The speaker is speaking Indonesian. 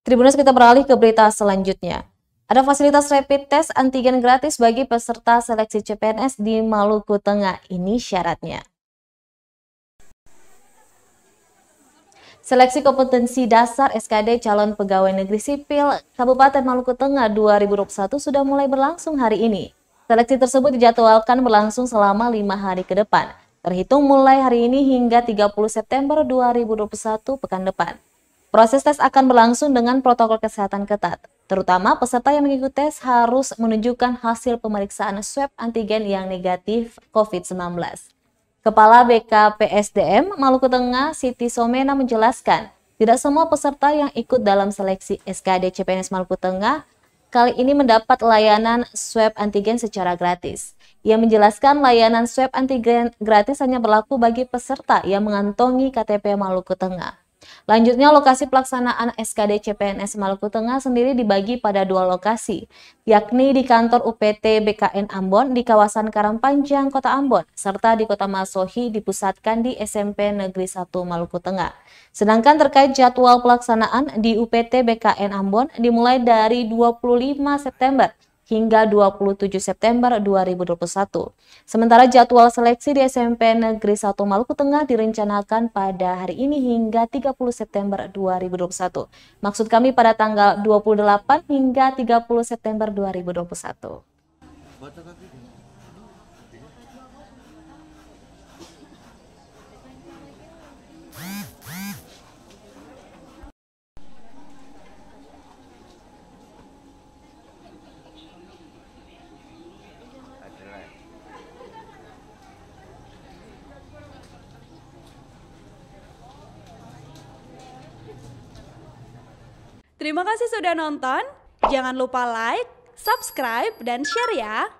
Tribunnews, kita beralih ke berita selanjutnya. Ada fasilitas rapid test antigen gratis bagi peserta seleksi CPNS di Maluku Tengah. Ini syaratnya. Seleksi kompetensi dasar SKD calon pegawai negeri sipil Kabupaten Maluku Tengah 2021 sudah mulai berlangsung hari ini. Seleksi tersebut dijadwalkan berlangsung selama 5 hari ke depan, terhitung mulai hari ini hingga 30 September 2021 pekan depan. Proses tes akan berlangsung dengan protokol kesehatan ketat, terutama peserta yang mengikuti tes harus menunjukkan hasil pemeriksaan swab antigen yang negatif COVID-19. Kepala BKPSDM Maluku Tengah, Siti Somena menjelaskan, tidak semua peserta yang ikut dalam seleksi SKD CPNS Maluku Tengah kali ini mendapat layanan swab antigen secara gratis. Ia menjelaskan layanan swab antigen gratis hanya berlaku bagi peserta yang mengantongi KTP Maluku Tengah. Lanjutnya, lokasi pelaksanaan SKD CPNS Maluku Tengah sendiri dibagi pada 2 lokasi, yakni di kantor UPT BKN Ambon di kawasan Karangpanjang, Kota Ambon, serta di Kota Masohi dipusatkan di SMP Negeri 1 Maluku Tengah. Sedangkan terkait jadwal pelaksanaan di UPT BKN Ambon dimulai dari 25 September hingga 27 September 2021. Sementara jadwal seleksi di SMP Negeri 1 Maluku Tengah direncanakan pada hari ini hingga 30 September 2021. Maksud kami pada tanggal 28 hingga 30 September 2021. Terima kasih sudah nonton. Jangan lupa like, subscribe, dan share ya.